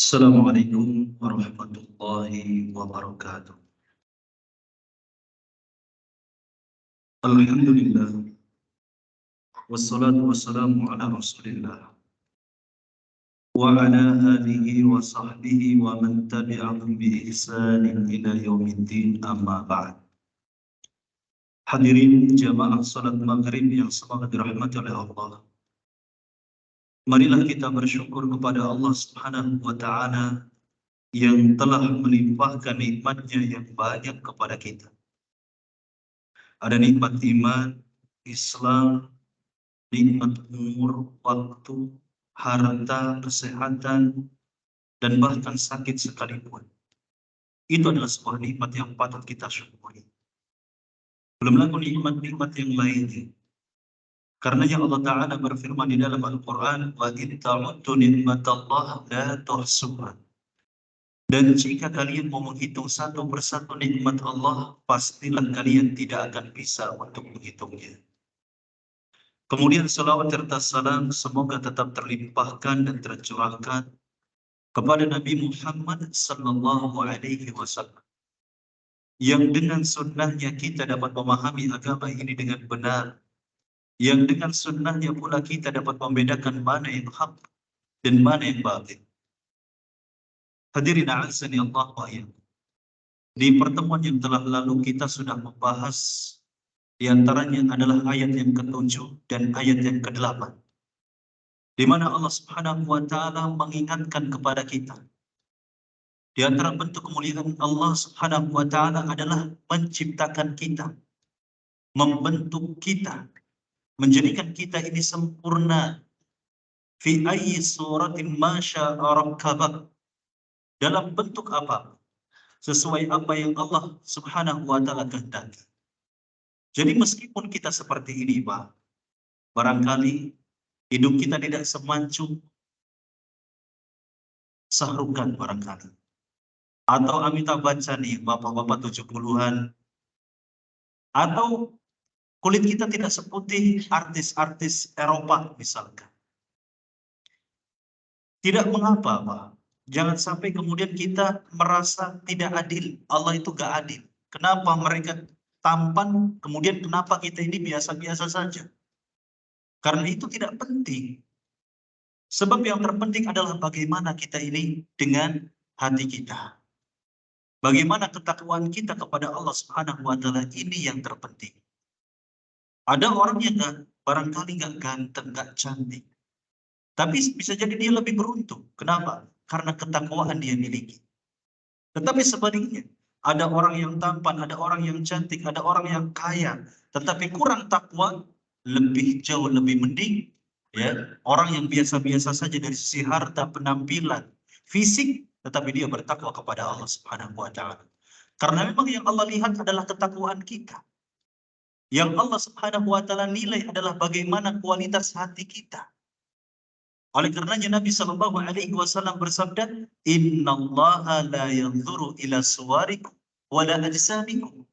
Assalamualaikum warahmatullahi wabarakatuh. Alhamdulillah, wassalatu wassalamu ala rasulillah wa ala alihi wa sahbihi wa man tabi'ahum bi ihsanin ila yaumiddin, amma ba'd. Hadirin jamaah salat maghrib yang semoga dirahmati oleh Allah. Marilah kita bersyukur kepada Allah Subhanahu wa ta'ala yang telah melimpahkan nikmatnya yang banyak kepada kita. Ada nikmat iman, Islam, nikmat umur, waktu, harta, kesehatan, dan bahkan sakit sekalipun. Itu adalah sebuah nikmat yang patut kita syukuri. Belum lagi nikmat-nikmat yang lainnya. Karenanya Allah Ta'ala berfirman di dalam Al-Quran, wa in ta'uddu nikmatallah la tuhsuha. Dan jika kalian mau menghitung satu persatu nikmat Allah, pastilah kalian tidak akan bisa untuk menghitungnya. Kemudian salawat serta salam semoga tetap terlimpahkan dan tercurahkan kepada Nabi Muhammad sallallahu alaihi wasallam, yang dengan sunnahnya kita dapat memahami agama ini dengan benar, yang dengan sunnahnya pula kita dapat membedakan mana yang hak dan mana yang batil. Hadirin a'azzani Allah wa iyyakum. Di pertemuan yang telah lalu kita sudah membahas di antaranya adalah ayat yang ke-7 dan ayat yang ke-8, di mana Allah Subhanahu wa ta'ala mengingatkan kepada kita. Di antara bentuk kemuliaan Allah Subhanahu wa ta'ala adalah menciptakan kita, membentuk kita, menjadikan kita ini sempurna. Fi ayyi suratin ma syaa rakkabak. Dalam bentuk apa? Sesuai apa yang Allah Subhanahu wa ta'ala kehendaki. Jadi meskipun kita seperti ini, Pak, barangkali hidup kita tidak semancung Sahrukan barangkali, atau Amitabh Bachchan nih, bapak-bapak 70-an, atau kulit kita tidak seputih artis-artis Eropa misalkan. Tidak mengapa, Pak. Jangan sampai kemudian kita merasa tidak adil. Allah itu gak adil. Kenapa mereka tampan, kemudian kenapa kita ini biasa-biasa saja? Karena itu tidak penting. Sebab yang terpenting adalah bagaimana kita ini dengan hati kita. Bagaimana ketakwaan kita kepada Allah Subhanahu wa ta'ala, ini yang terpenting. Ada orang yang barangkali nggak ganteng, nggak cantik, tapi bisa jadi dia lebih beruntung. Kenapa? Karena ketakwaan dia miliki. Tetapi sebaliknya, ada orang yang tampan, ada orang yang cantik, ada orang yang kaya, tetapi kurang takwa, lebih jauh lebih mending ya orang yang biasa-biasa saja dari sisi harta, penampilan, fisik, tetapi dia bertakwa kepada Allah Subhanahu wa ta'ala. Karena memang yang Allah lihat adalah ketakwaan kita. Yang Allah Subhanahu wa ta'ala nilai adalah bagaimana kualitas hati kita. Oleh karenanya Nabi sallallahu alaihi wasallam bersabda, "Innallaha la yanzuru ila suwarikum wala ajsamikum."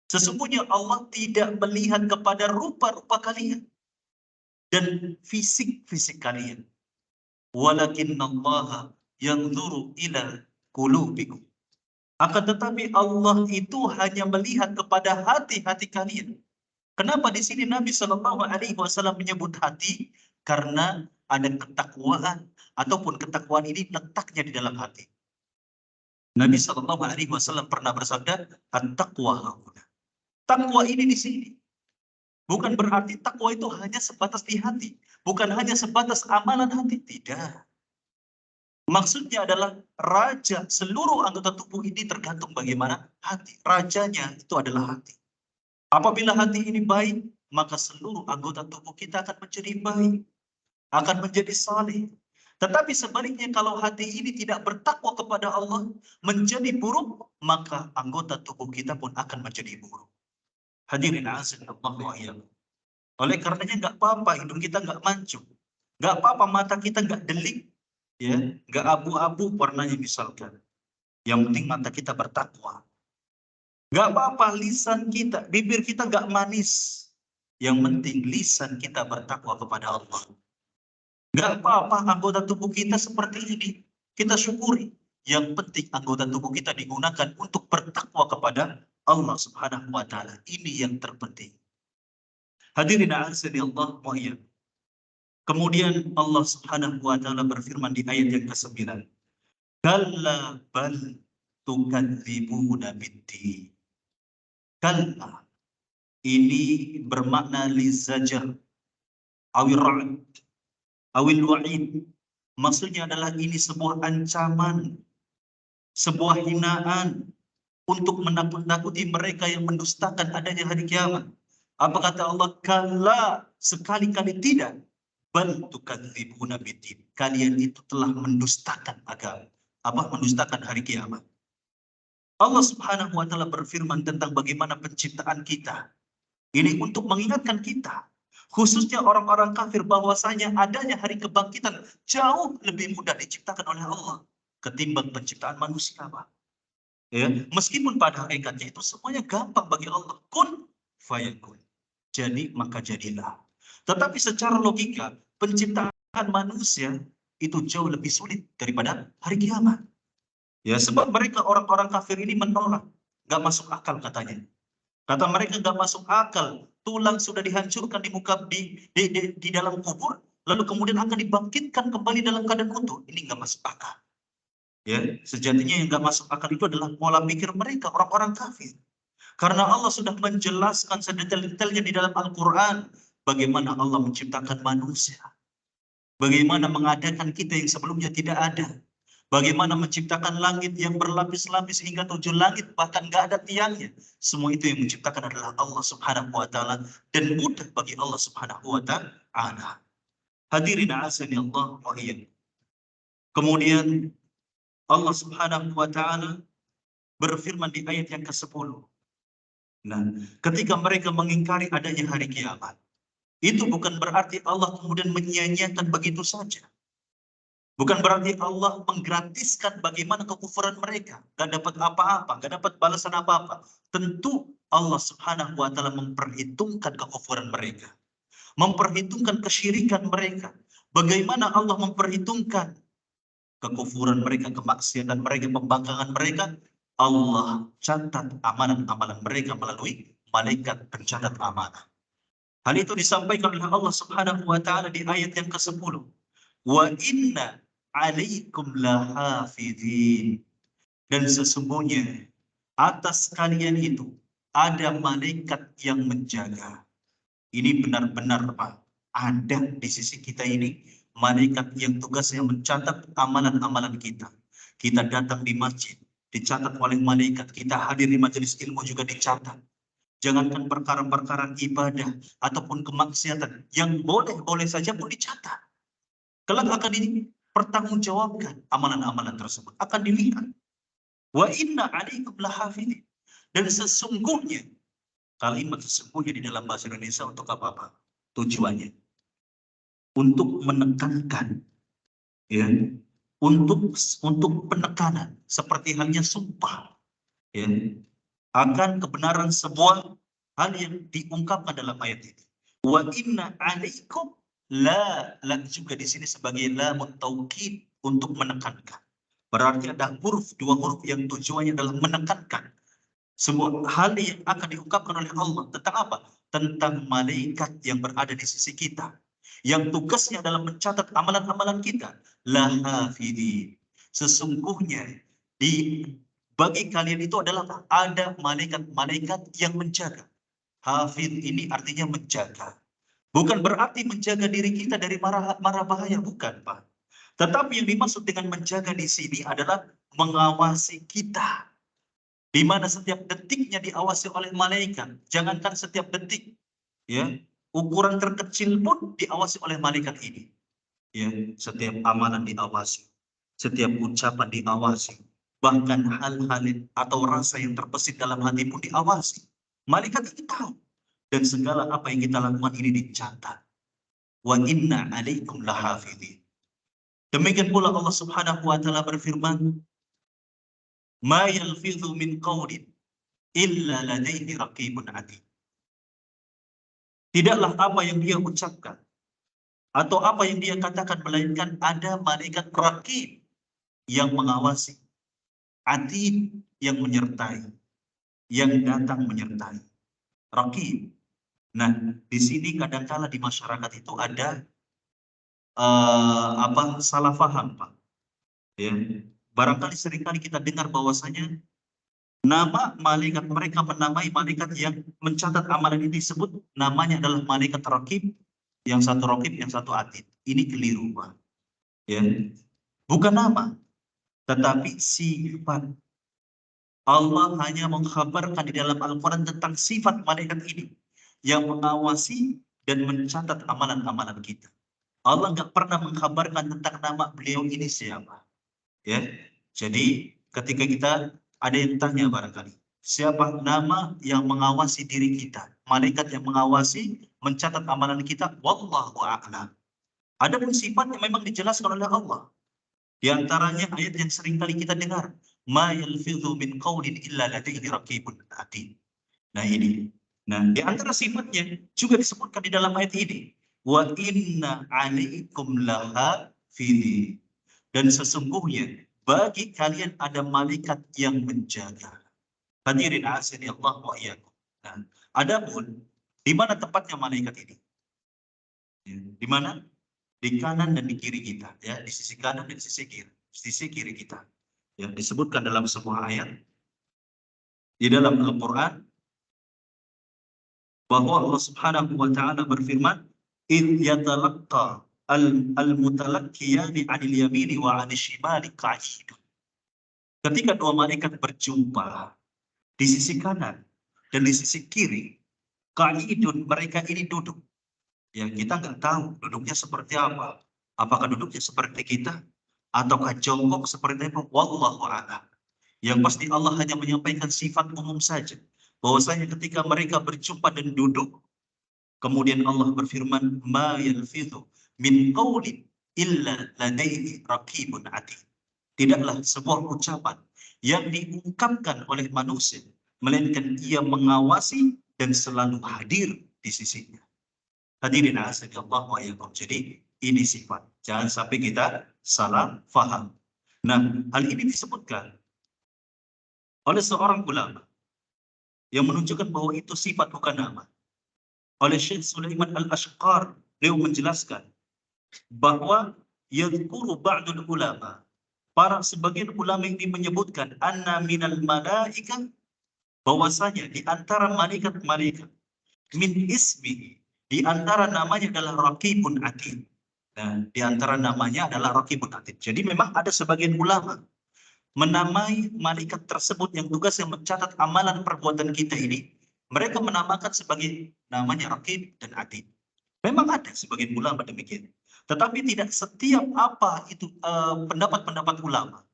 Sesungguhnya Allah tidak melihat kepada rupa-rupa kalian dan fisik-fisik kalian. Walakinnallaha yanzuru ila qulubikum. Akan tetapi Allah itu hanya melihat kepada hati-hati kalian. Kenapa di sini Nabi Shallallahu Alaihi Wasallam menyebut hati? Karena ada ketakwaan, ataupun ketakwaan ini letaknya di dalam hati. Nabi Shallallahu Alaihi Wasallam pernah bersabda, "At-taqwa hauna." Takwa ini di sini. Bukan berarti takwa itu hanya sebatas di hati, bukan hanya sebatas amalan hati, tidak. Maksudnya adalah raja, seluruh anggota tubuh ini tergantung bagaimana hati. Rajanya itu adalah hati. Apabila hati ini baik, maka seluruh anggota tubuh kita akan menjadi baik, akan menjadi saleh. Tetapi sebaliknya, kalau hati ini tidak bertakwa kepada Allah, menjadi buruk, maka anggota tubuh kita pun akan menjadi buruk. Hadirin azan Allah. Oleh karenanya nggak apa-apa hidung kita nggak mancung, nggak apa-apa mata kita nggak delik, ya, nggak abu-abu warnanya misalkan. Yang penting mata kita bertakwa. Nggak apa-apa lisan kita, bibir kita nggak manis. Yang penting lisan kita bertakwa kepada Allah. Nggak apa-apa anggota tubuh kita seperti ini, kita syukuri. Yang penting anggota tubuh kita digunakan untuk bertakwa kepada Allah Subhanahu wa taala. Ini yang terpenting. Hadirin a'azzani Allah wa iyyakum. Kemudian Allah Subhanahu wa taala berfirman di ayat yang ke-9. Kalla bal tukadzibuna biddin. Kalla ini bermakna lizajar awil ra'd awil wa'id. Maksudnya adalah ini sebuah ancaman, sebuah hinaan untuk menakut-nakuti mereka yang mendustakan adanya hari kiamat. Apa kata Allah? Kalla, sekali-kali tidak. Bal tukadzibuna biddin. Kalian itu telah mendustakan agama. Apa? Mendustakan hari kiamat. Allah Subhanahu wa taala berfirman tentang bagaimana penciptaan kita. Ini untuk mengingatkan kita, khususnya orang-orang kafir, bahwasanya adanya hari kebangkitan jauh lebih mudah diciptakan oleh Allah ketimbang penciptaan manusia, Pak. Ya, meskipun pada hakikatnya itu semuanya gampang bagi Allah. Kun fayakun. Jadi maka jadilah. Tetapi secara logika, penciptaan manusia itu jauh lebih sulit daripada hari kiamat. Ya, sebab mereka orang-orang kafir ini menolak, nggak masuk akal katanya. Kata mereka nggak masuk akal, tulang sudah dihancurkan di dalam kubur, lalu kemudian akan dibangkitkan kembali dalam keadaan utuh. Ini nggak masuk akal. Ya, sejatinya yang nggak masuk akal itu adalah pola pikir mereka, orang-orang kafir. Karena Allah sudah menjelaskan sedetail-detailnya di dalam Al-Quran, bagaimana Allah menciptakan manusia, bagaimana mengadakan kita yang sebelumnya tidak ada, bagaimana menciptakan langit yang berlapis-lapis hingga 7 langit, bahkan nggak ada tiangnya. Semua itu yang menciptakan adalah Allah Subhanahu wa taala, dan mudah bagi Allah Subhanahu wa taala. Hadirin azani Allah wa iyyakum. Kemudian Allah Subhanahu wa taala berfirman di ayat yang ke-10. Nah, ketika mereka mengingkari adanya hari kiamat, itu bukan berarti Allah kemudian menyia-nyiakan begitu saja. Bukan berarti Allah menggratiskan bagaimana kekufuran mereka. Gak dapat apa-apa, gak dapat balasan apa-apa. Tentu Allah Subhanahu wa taala memperhitungkan kekufuran mereka. Memperhitungkan kesyirikan mereka. Bagaimana Allah memperhitungkan kekufuran mereka, kemaksiatan mereka, pembangkangan mereka. Allah catat amalan-amalan mereka melalui malaikat pencatat amanah. Hal itu disampaikan oleh Allah Subhanahu wa taala di ayat yang ke-10. Wa inna alaikum lahafidhin. Dan sesungguhnya atas kalian itu ada malaikat yang menjaga. Ini benar-benar, Pak, ada di sisi kita ini malaikat yang tugasnya mencatat amalan-amalan kita. Kita datang di masjid, dicatat oleh malaikat. Kita hadir di majelis ilmu juga dicatat. Jangankan perkara-perkara ibadah ataupun kemaksiatan yang boleh-boleh saja pun dicatat. Kelak akan dipertanggungjawabkan amalan-amalan tersebut, akan dilihat. Wa inna alaikum lahafidhin. Dan sesungguhnya, kalimat sesungguhnya di dalam bahasa Indonesia untuk apa? Tujuannya untuk menekankan, ya, untuk penekanan, seperti halnya sumpah, ya, akan kebenaran sebuah hal yang diungkapkan dalam ayat ini. Wa inna alaikum, la juga di sini sebagai lamun taukid untuk menekankan. Berarti ada dua huruf yang tujuannya adalah menekankan sebuah hal yang akan diungkapkan oleh Allah. Tentang apa? Tentang malaikat yang berada di sisi kita, yang tugasnya adalah mencatat amalan-amalan kita. Lahafidhin. Sesungguhnya bagi kalian itu adalah ada malaikat-malaikat yang menjaga. Hafidh ini artinya menjaga. Bukan berarti menjaga diri kita dari mara bahaya, bukan, Pak. Tetapi yang dimaksud dengan menjaga di sini adalah mengawasi kita, di mana setiap detiknya diawasi oleh malaikat. Jangankan setiap detik, ya, ukuran terkecil pun diawasi oleh malaikat ini. Ya, setiap amalan diawasi, setiap ucapan diawasi, bahkan hal-hal atau rasa yang terbesit dalam hati pun diawasi. Malaikat itu tahu, dan segala apa yang kita lakukan ini dicatat. Wa inna alaikum lahafidhin. Demikian pula Allah Subhanahu wa taala berfirman, ma yalfidhu min qawlin illa ladaihi raqibun atid. Tidaklah apa yang dia ucapkan atau apa yang dia katakan, melainkan ada malaikat raqib yang mengawasi, atid yang menyertai, yang datang menyertai. Raqib. Nah, di sini kadangkala di masyarakat itu ada salah paham, Pak. Ya. Barangkali seringkali kita dengar bahwasanya nama malaikat, mereka menamai malaikat yang mencatat amalan ini disebut namanya adalah malaikat raqib, yang satu raqib, yang satu atid. Ini keliru, Pak. Ya. Bukan nama, tetapi sifat. Allah hanya mengkhabarkan di dalam Al-Quran tentang sifat malaikat ini yang mengawasi dan mencatat amalan-amalan kita. Allah nggak pernah mengkhabarkan tentang nama beliau ini siapa. Ya, jadi ketika kita ada yang tanya barangkali, siapa nama yang mengawasi diri kita? Malaikat yang mengawasi, mencatat amalan kita. Wallahu a'lam. Adapun sifat yang memang dijelaskan oleh Allah. Di antaranya ayat yang sering kali kita dengar, ma yalfidhu min qawlin illa ladaihi raqibun atid. Nah ini. Nah, di antara sifatnya juga disebutkan di dalam ayat ini, wa inna 'alaikum lahafidhin. Dan sesungguhnya bagi kalian ada malaikat yang menjaga. Hadirin azani Allah wa iyyakum. Nah, adapun di mana tempatnya malaikat ini? Ya, di mana? Di kanan dan di kiri kita, ya, di sisi kanan dan di sisi kiri kita. Ya, disebutkan dalam sebuah ayat di dalam Al-Qur'an bahwa Allah Subhanahu wa taala berfirman, "Id yatalaqqa al-mutalaqqiyani 'anil yamini wa 'anil shimali qa'id." Ketika dua malaikat berjumpa di sisi kanan dan di sisi kiri, qa'idun, mereka ini duduk. Ya, kita nggak tahu duduknya seperti apa. Apakah duduknya seperti kita ataukah jongkok seperti apa? Wallahu a'lam. Yang pasti Allah hanya menyampaikan sifat umum saja. Bahwasanya ketika mereka berjumpa dan duduk, kemudian Allah berfirman, "Ma yalfidhu min qawlin illa ladaihi raqibun atid." Tidaklah sebuah ucapan yang diungkapkan oleh manusia, melainkan ia mengawasi dan selalu hadir di sisinya. Hadirin azza Allah wa iyyakum. Jadi ini sifat. Jangan sampai kita salah faham. Nah, hal ini disebutkan oleh seorang ulama yang menunjukkan bahwa itu sifat bukan nama. Oleh Syekh Sulaiman Al-Ashqar, beliau menjelaskan bahwa yadhkuru ba'dul ulama, para sebagian ulama ini menyebutkan anna minal malaika, bahwasanya di antara malaikat-malaikat, min ismi, di antara namanya adalah Raqibun Atid. Nah, di antara namanya adalah Raqibun Atid. Jadi memang ada sebagian ulama menamai malaikat tersebut yang tugasnya mencatat amalan perbuatan kita ini, mereka menamakan sebagai namanya Raqib dan Atid. Memang ada sebagian ulama demikian. Tetapi tidak setiap apa itu pendapat-pendapat ulama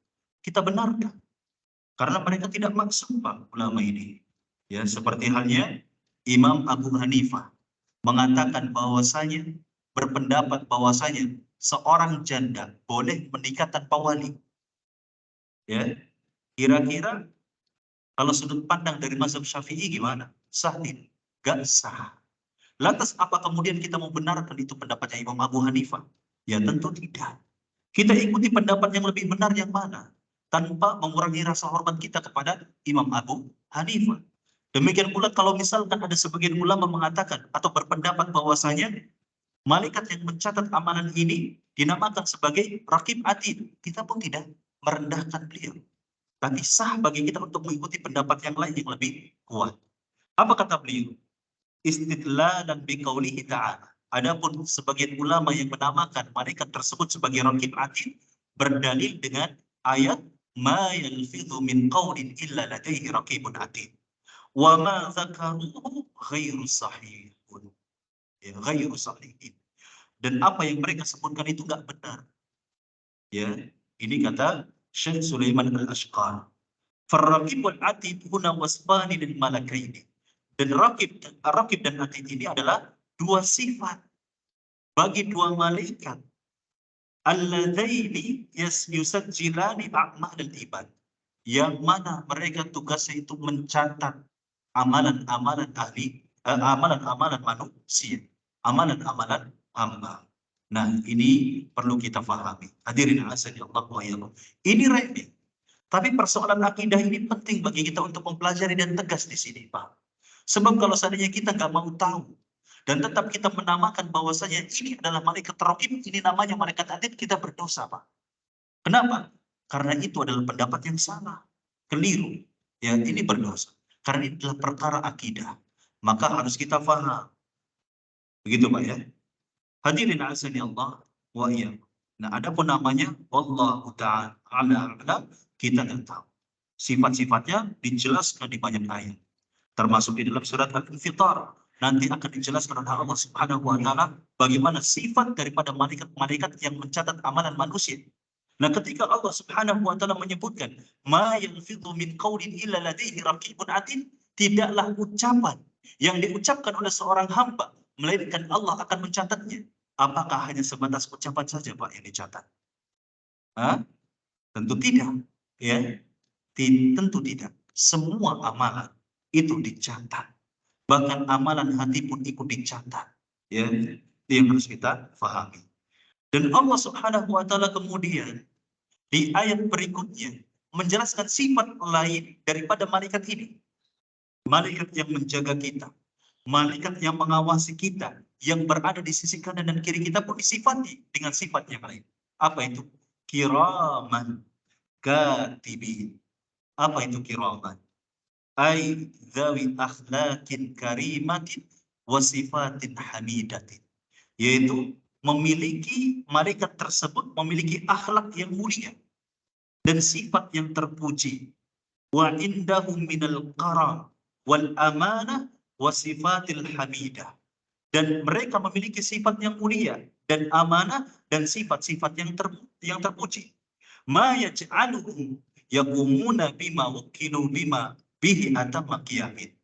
kita benarkan. Karena mereka tidak maksum, Pak, ulama ini. Ya, seperti halnya Imam Abu Hanifah mengatakan bahwasanya, berpendapat bahwasanya seorang janda boleh menikah tanpa wali. Ya, kira-kira kalau sudut pandang dari mazhab Syafi'i gimana? Sah tidak? Gak sah. Lantas apa kemudian kita membenarkan itu pendapatnya Imam Abu Hanifah? Ya tentu tidak. Kita ikuti pendapat yang lebih benar yang mana? Tanpa mengurangi rasa hormat kita kepada Imam Abu Hanifah. Demikian pula kalau misalkan ada sebagian ulama mengatakan atau berpendapat bahwasanya malaikat yang mencatat amalan ini dinamakan sebagai Raqib Atid, kita pun tidak merendahkan beliau. Tapi sah bagi kita untuk mengikuti pendapat yang lain yang lebih kuat. Apa kata beliau? Istidlalan biqaulihi ta'ala. Adapun sebagian ulama yang menamakan malaikat tersebut sebagai Raqib Atid berdalil dengan ayat ma yalfidhu min qaulin illa ladaihi raqibun atid. Wa ma dzakaruhu ghairu sahihun. Ya, ghairu sahihin. Dan apa yang mereka sebutkan itu enggak benar. Ya, ini kata Syekh Sulaiman Al-Ashqar. Farraqib wal atid huna wasfani lil malakaini. Dan Raqib dan Atid ini adalah dua sifat bagi dua malaikat. Alladzaini yusajjilani a'malal ibad. Yang mana mereka tugasnya itu mencatat amalan-amalan ahli, amalan-amalan manusia, amalan-amalan hamba. Nah, ini perlu kita pahami. Hadirin azani Allah wa iyyakum. Ini remeh. Tapi persoalan akidah ini penting bagi kita untuk mempelajari dan tegas di sini, Pak. Sebab kalau seandainya kita nggak mau tahu dan tetap kita menamakan bahwasanya ini adalah malaikat raqib, ini namanya malaikat atid, kita berdosa, Pak. Kenapa? Karena itu adalah pendapat yang salah, keliru. Ya, ini berdosa. Karena ini adalah perkara akidah. Maka harus kita paham. Begitu, Pak ya. Hadirin azani Allah wa iyyakum. Nah, adapun namanya wallahu ta'ala a'lam, kita nggak tahu. Sifat-sifatnya dijelaskan di banyak ayat. Termasuk di dalam surat Al-Infitar. Nanti akan dijelaskan oleh Allah Subhanahu wa taala bagaimana sifat daripada malaikat-malaikat yang mencatat amalan manusia. Nah, ketika Allah Subhanahu wa taala menyebutkan ma yalfidhu min qaulin illa ladaihi raqibun atid, tidaklah ucapan yang diucapkan oleh seorang hamba melainkan Allah akan mencatatnya. Apakah hanya sebatas ucapan saja, Pak, yang dicatat? Hah? Tentu tidak, ya. Tentu tidak. Semua amalan itu dicatat. Bahkan amalan hati pun ikut dicatat. Ya, itu yang harus kita pahami. Dan Allah Subhanahu wa taala kemudian di ayat berikutnya menjelaskan sifat lain daripada malaikat ini. Malaikat yang menjaga kita, malaikat yang mengawasi kita, yang berada di sisi kanan dan kiri kita pun disifati dengan sifat yang lain. Apa itu? Kiraman katibin. Apa itu kiraman? Ai dzawi akhlaqin karimatin wa sifatin hamidatin. Yaitu memiliki, malaikat tersebut memiliki akhlak yang mulia dan sifat yang terpuji. Wa indahum minal karam wal amanah wa sifatil hamidah. Dan mereka memiliki sifat yang mulia dan amanah dan sifat-sifat yang terpuji. Ma yaj'aluhum yaqumuna bima wukilu bima bihi atamma qiyamin.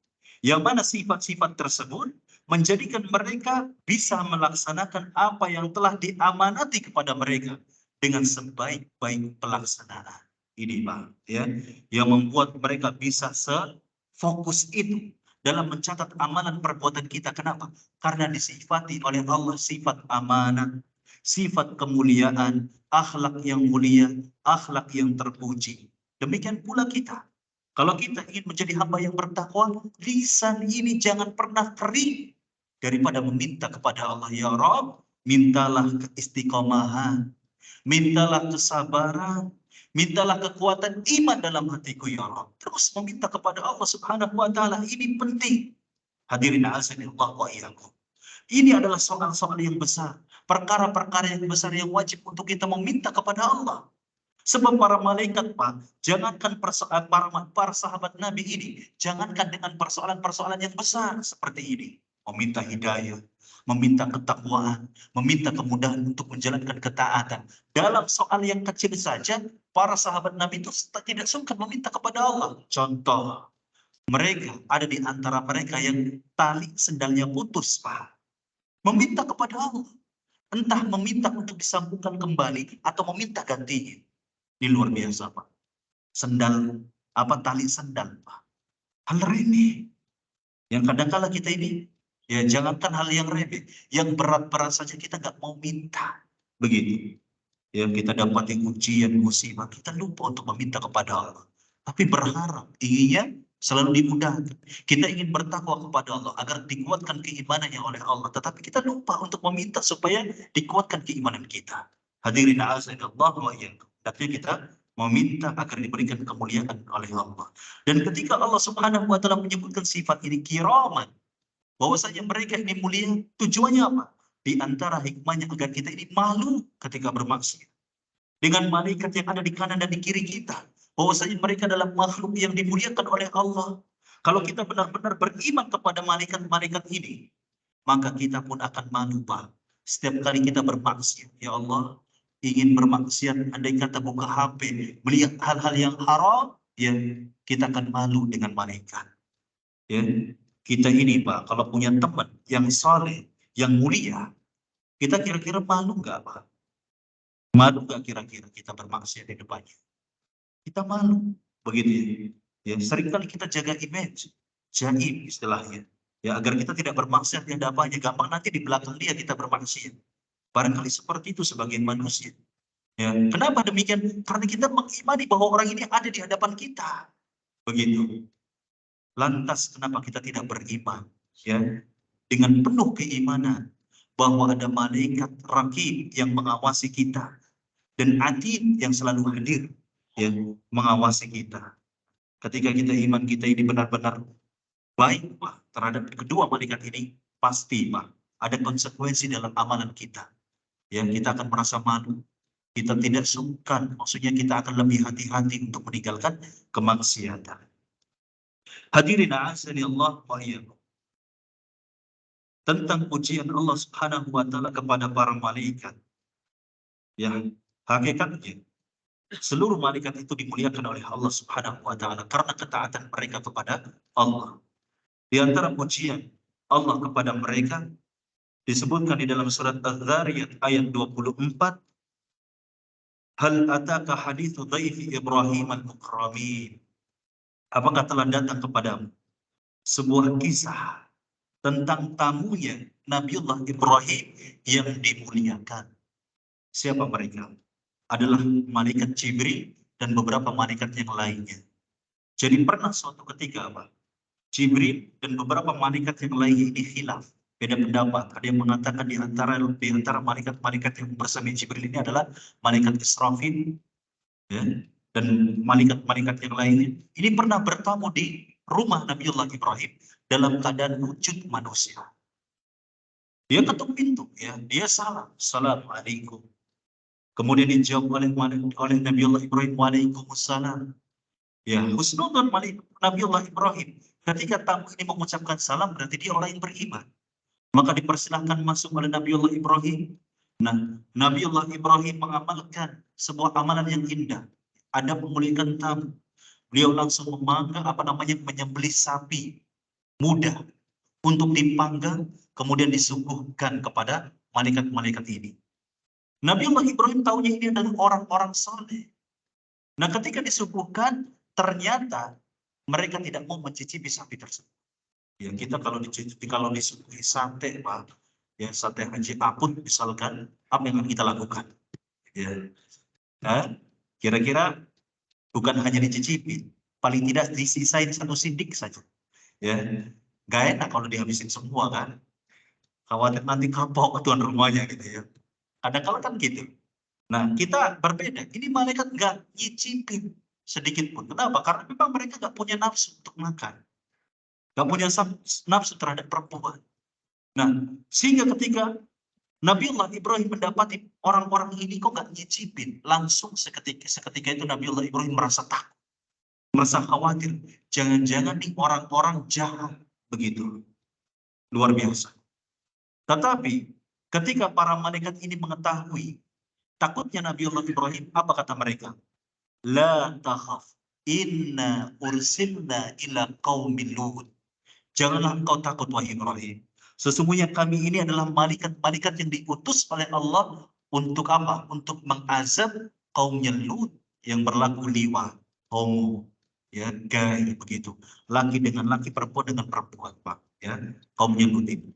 Yang mana sifat-sifat tersebut menjadikan mereka bisa melaksanakan apa yang telah diamanati kepada mereka dengan sebaik-baik pelaksanaan. Ini, Pak, ya, yang membuat mereka bisa sefokus itu dalam mencatat amalan perbuatan kita. Kenapa? Karena disifati oleh Allah sifat amanah, sifat kemuliaan, akhlak yang mulia, akhlak yang terpuji. Demikian pula kita. Kalau kita ingin menjadi hamba yang bertakwa, lisan ini jangan pernah kering daripada meminta kepada Allah, ya Rabb, mintalah keistiqomahan, mintalah kesabaran, mintalah kekuatan iman dalam hatiku, ya Rabb. Terus meminta kepada Allah Subhanahu wa taala, ini penting. Hadirin azanillah wa iyyakum. Ini adalah soal-soal yang besar, perkara-perkara yang besar yang wajib untuk kita meminta kepada Allah. Sebab para malaikat, Pak, jangankan para sahabat Nabi ini, jangankan dengan persoalan-persoalan yang besar seperti ini. Meminta hidayah, meminta ketakwaan, meminta kemudahan untuk menjalankan ketaatan. Dalam soal yang kecil saja, para sahabat Nabi itu tidak sungkan meminta kepada Allah. Contoh, mereka ada di antara mereka yang tali sendalnya putus, Pak. Meminta kepada Allah. Entah meminta untuk disambungkan kembali atau meminta gantinya. Ini luar biasa, Pak. Sendal, tali sendal, Pak. Hal remeh. Yang kadang-kala kita ini, ya jangankan hal yang remeh, yang berat-berat saja kita nggak mau minta. Begitu. Ya, kita dapat ujian, musibah, kita lupa untuk meminta kepada Allah. Tapi berharap, inginnya selalu dimudahkan. Kita ingin bertakwa kepada Allah agar dikuatkan keimanannya oleh Allah. Tetapi kita lupa untuk meminta supaya dikuatkan keimanan kita. Hadirin azanillah wa iyyakum. Tapi kita meminta agar diberikan kemuliaan oleh Allah. Dan ketika Allah Subhanahu wa taala menyebutkan sifat ini kiraman, bahwasanya mereka ini mulia, tujuannya apa? Di antara hikmahnya agar kita ini malu ketika bermaksiat. Dengan malaikat yang ada di kanan dan di kiri kita, bahwasanya mereka adalah makhluk yang dimuliakan oleh Allah. Kalau kita benar-benar beriman kepada malaikat-malaikat ini, maka kita pun akan malu, Pak. Setiap kali kita bermaksiat, ya Allah, ingin bermaksiat, andai kata buka HP, melihat hal-hal yang haram, ya kita akan malu dengan malaikat. Ya, kita ini, Pak, kalau punya teman yang saleh, yang mulia, kita kira-kira malu nggak, Pak? Malu nggak kira-kira kita bermaksiat di depannya? Kita malu, begitu ya. Ya, seringkali kita jaga image, jaim istilahnya. Ya, agar kita tidak bermaksiat di hadapannya, gampang nanti di belakang dia kita bermaksiat. Barangkali seperti itu sebagai manusia. Ya, kenapa demikian? Karena kita mengimani bahwa orang ini ada di hadapan kita. Begitu. Lantas kenapa kita tidak beriman? Ya, dengan penuh keimanan bahwa ada malaikat rakib yang mengawasi kita dan atid yang selalu hadir yang mengawasi kita. Ketika kita iman kita ini benar-benar baik Pak, terhadap kedua malaikat ini, pasti Pak, ada konsekuensi dalam amalan kita. Yang kita akan merasa malu, kita tidak sungkan, maksudnya kita akan lebih hati-hati untuk meninggalkan kemaksiatan. Hadirin a'azani Allah wa iyyakum. Tentang pujian Allah Subhanahu wa taala kepada para malaikat. Yang hakikatnya seluruh malaikat itu dimuliakan oleh Allah Subhanahu wa taala karena ketaatan mereka kepada Allah. Di antara pujian Allah kepada mereka disebutkan di dalam surat Az-Zariyat ayat 24, hal ataka hadithu dhaifi Ibrahim al-mukramin. Apakah telah datang kepadamu sebuah kisah tentang tamunya Nabiullah Ibrahim yang dimuliakan? Siapa mereka? Adalah malaikat Jibril dan beberapa malaikat yang lainnya. Jadi pernah suatu ketika Pak, Jibril dan beberapa malaikat yang lain ini khilaf, beda pendapat. Ada yang mengatakan di antara malaikat-malaikat yang bersama Jibril ini adalah malaikat Israfil, ya, dan malaikat-malaikat yang lainnya. Ini pernah bertamu di rumah Nabiullah Ibrahim dalam keadaan wujud manusia. Dia ketuk pintu, ya, dia salam, assalamualaikum. Kemudian dijawab oleh Nabiullah Ibrahim, waalaikumsalam. Ya, husnudun Nabiullah Ibrahim. Ketika tamu ini mengucapkan salam, berarti dia orang yang beriman. Maka dipersilahkan masuk oleh Nabiullah Ibrahim. Nah, Nabiullah Ibrahim mengamalkan sebuah amalan yang indah. Ada memuliakan tamu. Beliau langsung menyembelih sapi muda untuk dipanggang, kemudian disuguhkan kepada malaikat-malaikat ini. Nabiullah Ibrahim tahunya ini adalah orang-orang saleh. Nah, ketika disuguhkan, ternyata mereka tidak mau mencicipi sapi tersebut. Ya, kita kalau disuguhi sate, Pak, ya sate Haji Apun misalkan, apa yang akan kita lakukan? Ya, nah, kira-kira bukan hanya dicicipi, paling tidak disisain satu sidik saja. Ya, gak enak kalau dihabisin semua kan? Khawatir nanti kapok tuan rumahnya gitu ya. Ada kalau kan gitu. Nah, kita berbeda. Ini malaikat nggak nyicipin sedikit pun. Kenapa? Karena memang mereka nggak punya nafsu untuk makan. Nggak punya nafsu terhadap perempuan. Nah, sehingga ketika Nabiullah Ibrahim mendapati orang-orang ini kok nggak nyicipin, langsung seketika itu Nabiullah Ibrahim merasa takut, merasa khawatir. Jangan-jangan nih orang-orang jahat begitu. Luar biasa. Tetapi ketika para malaikat ini mengetahui takutnya Nabiullah Ibrahim, apa kata mereka? La takhaf, inna ursilna ila qaumin Lut. Janganlah engkau takut wahai Ibrahim. Sesungguhnya kami ini adalah malaikat-malaikat yang diutus oleh Allah untuk apa? Untuk mengazab kaumnya Lut yang berlaku liwat, homo, ya, gay begitu. Laki dengan laki, perempuan dengan perempuan, Pak, ya. Kaumnya Lut itu.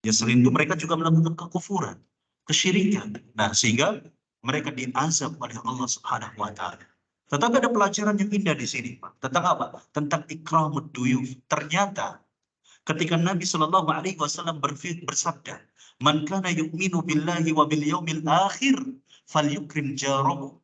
Ya, selain itu mereka juga melakukan kekufuran, kesyirikan. Nah, sehingga mereka diazab oleh Allah Subhanahu wa taala. Tetapi ada pelajaran yang indah di sini, Pak. Tentang apa? Tentang ikramud duyuf. Ternyata ketika Nabi Shallallahu alaihi wasallam bersabda, "Man kana yu'minu billahi wa bil yaumil akhir falyukrim jarahu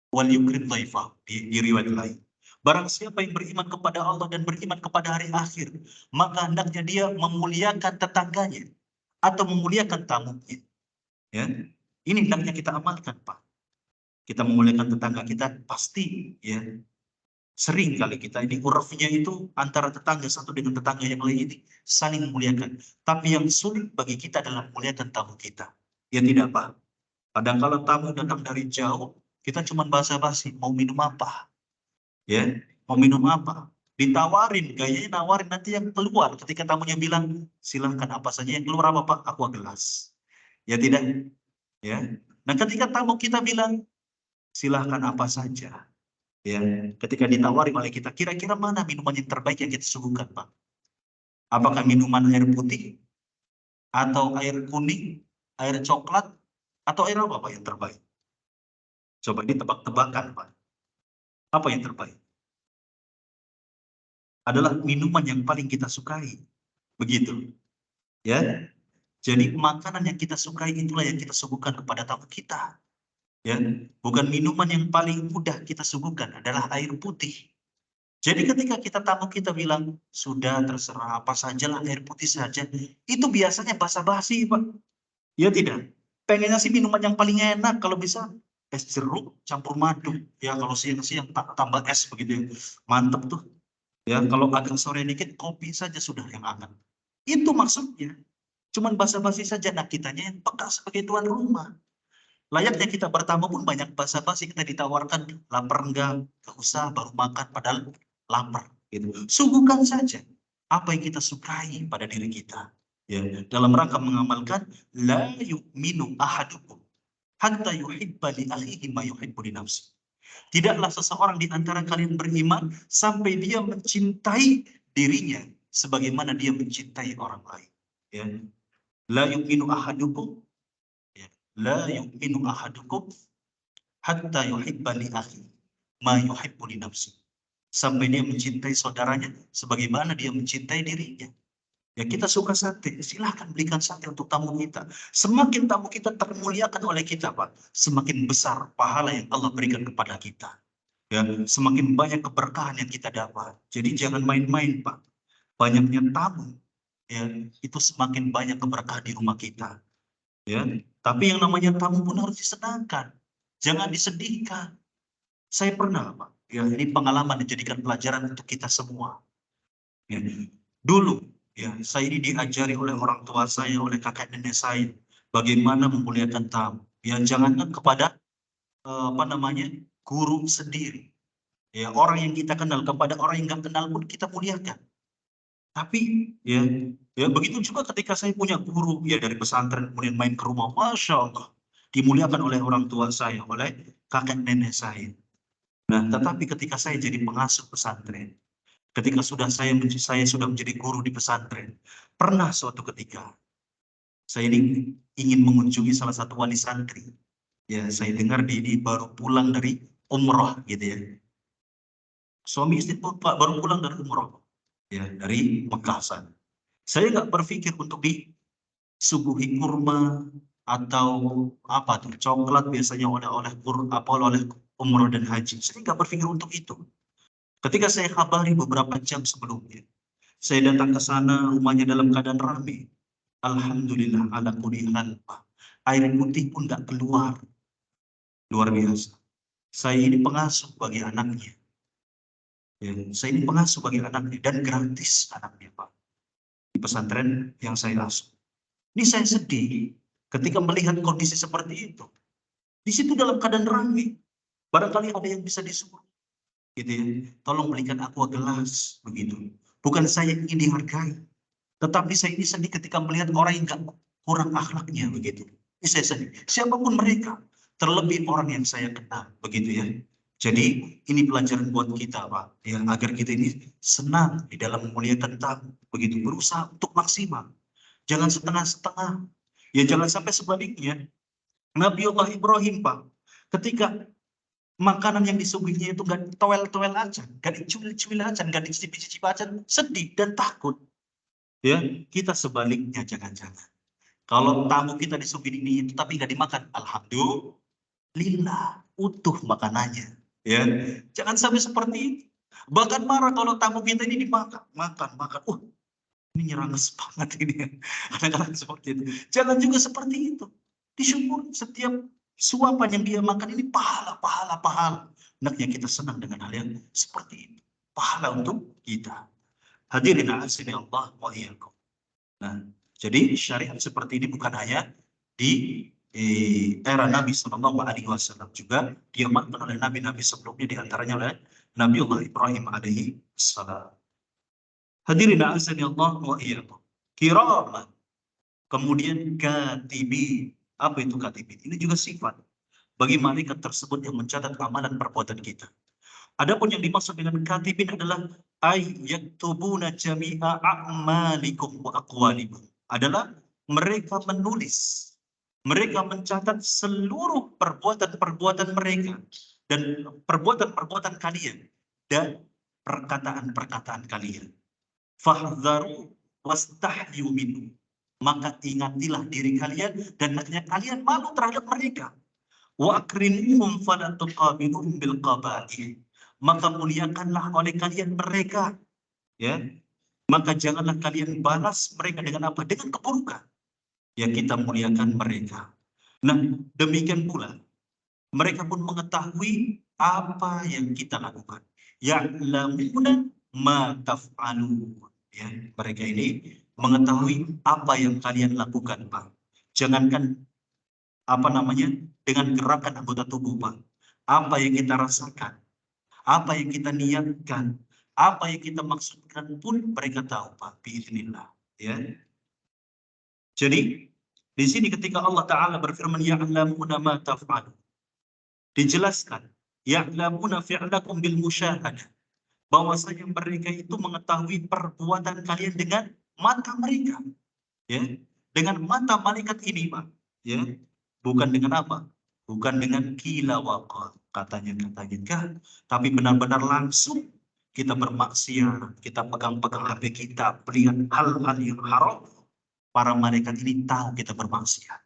wal yukrim dhaifahu." Di riwayat lain. Barang siapa yang beriman kepada Allah dan beriman kepada hari akhir, maka hendaknya dia memuliakan tetangganya atau memuliakan tamunya. Ya, ini hendaknya kita amalkan, Pak. Kita memuliakan tetangga kita pasti, ya. Sering kali kita ini urafnya itu antara tetangga satu dengan tetangga yang lain ini saling memuliakan. Tapi yang sulit bagi kita adalah memuliakan tamu kita. Ya tidak, Pak. Kadang kalau tamu datang dari jauh, kita cuma basa-basi, mau minum apa? Ya, mau minum apa? Ditawarin, gayanya nawarin, nanti yang keluar ketika tamunya bilang silahkan apa saja, yang keluar apa Pak? Aqua gelas. Ya tidak, ya. Nah, ketika tamu kita bilang silahkan apa saja, ya, ketika ditawari oleh kita, kira-kira mana minuman yang terbaik yang kita suguhkan, Pak? Apakah minuman air putih atau air kuning, air coklat, Atau air apa Pak yang terbaik? Coba ditebak-tebakan Pak. Apa yang terbaik? Adalah minuman yang paling kita sukai. Begitu. Ya. Jadi makanan yang kita sukai itulah yang kita suguhkan kepada tamu kita. Ya, bukan minuman yang paling mudah kita suguhkan adalah air putih. Jadi ketika tamu kita bilang, sudah terserah apa sajalah air putih saja, itu biasanya basa-basi Pak. Ya tidak. Pengennya sih minuman yang paling enak kalau bisa es jeruk campur madu. Ya kalau siang-siang tambah es begitu ya. Mantep tuh. Ya kalau agak sore dikit kopi saja sudah yang hangat. Itu maksudnya. Cuman basa-basi saja. Nah kitanya yang peka sebagai tuan rumah. Layaknya kita bertamu pun banyak basa-basi kita ditawarkan lapar enggak, enggak usah baru makan padahal lapar gitu. Suguhkan saja apa yang kita sukai pada diri kita. Ya, dalam rangka mengamalkan la yu'minu ahadukum hatta yuhibba li akhihi ma yuhibbu li nafsi. Tidaklah seseorang di antara kalian beriman sampai dia mencintai dirinya sebagaimana dia mencintai orang lain. Ya. La yu'minu ahadukum ya. La yu'minu ahadukum hatta yuhibba li akhi ma yuhibbu li nafsi. Sampai dia mencintai saudaranya sebagaimana dia mencintai dirinya. Ya kita suka sate, silahkan berikan sate untuk tamu kita. Semakin tamu kita termuliakan oleh kita, Pak, semakin besar pahala yang Allah berikan kepada kita. Ya, semakin banyak keberkahan yang kita dapat. Jadi jangan main-main, Pak. Banyaknya tamu, ya, itu semakin banyak keberkahan di rumah kita. Ya, tapi yang namanya tamu pun harus disenangkan, jangan disedihkan. Saya pernah, Pak, ya ini pengalaman dijadikan pelajaran untuk kita semua. Ya, dulu, ya saya ini diajari oleh orang tua saya, oleh kakek nenek saya, bagaimana memuliakan tamu. Ya jangankan kepada apa namanya guru sendiri, ya orang yang kita kenal kepada orang yang nggak kenal pun kita muliakan. Tapi ya begitu juga ketika saya punya guru ya dari pesantren kemudian main ke rumah, masya Allah dimuliakan oleh orang tua saya, oleh kakek nenek saya. Nah, tetapi ketika saya jadi pengasuh pesantren, ketika saya sudah menjadi guru di pesantren, pernah suatu ketika saya ini ingin mengunjungi salah satu wali santri. Ya, saya dengar dia baru pulang dari umroh gitu ya. Suami istri Pak baru pulang dari umroh. Ya, dari Mekah sana. Saya nggak berpikir untuk disuguhi kurma atau apa tuh coklat biasanya oleh oleh umroh dan haji. Saya nggak berpikir untuk itu. Ketika saya kabari beberapa jam sebelumnya, saya datang ke sana, rumahnya dalam keadaan ramai. Alhamdulillah ala kulli hal. Air putih pun nggak keluar. Luar biasa. Saya ini pengasuh bagi anaknya. Ya, saya ini pengasuh bagi anaknya dan gratis anaknya, Pak. Di pesantren yang saya asuh. Ini saya sedih ketika melihat kondisi seperti itu. Di situ dalam keadaan ramai. Barangkali ada yang bisa disuruh. Gitu ya. Tolong belikan aqua gelas. Begitu. Bukan saya ingin dihargai. Tetapi saya ini sedih ketika melihat orang yang gak kurang akhlaknya. Begitu. Ini saya sedih. Siapapun mereka. Terlebih orang yang saya kenal. Begitu ya. Jadi ini pelajaran buat kita Pak. Ya, agar kita ini senang di dalam memuliakan tamu. Begitu. Berusaha untuk maksimal. Jangan setengah-setengah. Ya jangan sampai sebaliknya. Nabi Allah Ibrahim Pak, ketika makanan yang disuguhinya itu gak toel-toel aja, gak dicuil-cuil aja, gak dicicip-cicip aja, sedih dan takut. Ya, kita sebaliknya jangan-jangan. Kalau tamu kita disuguhi ini itu tapi gak dimakan, alhamdulillah utuh makanannya. Ya, jangan sampai seperti itu. Bahkan marah kalau tamu kita ini dimakan, makan. Ini nyeranges banget ini. Kadang-kadang seperti itu. Jangan juga seperti itu. Disyukur setiap suapan yang dia makan ini pahala, pahala, pahala. Hendaknya kita senang dengan hal yang seperti ini. Pahala untuk kita. Hadirin azani Allah wa iyyakum. Nah, jadi syariat seperti ini bukan hanya di era Nabi Shallallahu Alaihi Wasallam, juga diamalkan oleh nabi-nabi sebelumnya, diantaranya oleh Nabi Allah Ibrahim alaihi salam. Hadirin azani Allah wa iyyakum. Kiraman. Kemudian katibin. Apa itu katibin? Ini juga sifat bagi malaikat tersebut yang mencatat amalan perbuatan kita. Adapun yang dimaksud dengan katibin adalah yaktubuna jami'a a'malikum wa aqwalikum. Adalah mereka menulis Mereka mencatat seluruh perbuatan-perbuatan mereka dan perbuatan-perbuatan kalian dan perkataan-perkataan kalian. Fahdharu wastahyu minhu. Maka ingatilah diri kalian dan hendaknya kalian malu terhadap mereka. Wa akrimuhum fala tuqabiluhum bil qabaih. Maka muliakanlah oleh kalian mereka, ya. Maka janganlah kalian balas mereka dengan apa? Dengan keburukan. Ya, kita muliakan mereka. Nah, demikian pula mereka pun mengetahui apa yang kita lakukan. Ya'lamuna ma taf'alun. Ya, mereka ini mengetahui apa yang kalian lakukan, Pak. Jangankan apa namanya dengan gerakan anggota tubuh, Pak. Apa yang kita rasakan, apa yang kita niatkan, apa yang kita maksudkan pun mereka tahu, Pak. Biiznillah, ya. Jadi di sini ketika Allah Ta'ala berfirman ya'lamuna ma taf'alun, dijelaskan ya'lamuna fi'lakum bil musyahadah, bahwasanya mereka itu mengetahui perbuatan kalian dengan mata mereka, ya, dengan mata malaikat ini, Pak, ya, bukan dengan apa, bukan dengan kila waqa, katanya kan, tapi benar-benar langsung kita bermaksiat, kita pegang-pegang HP kita, melihat hal-hal yang haram, para malaikat ini tahu kita bermaksiat.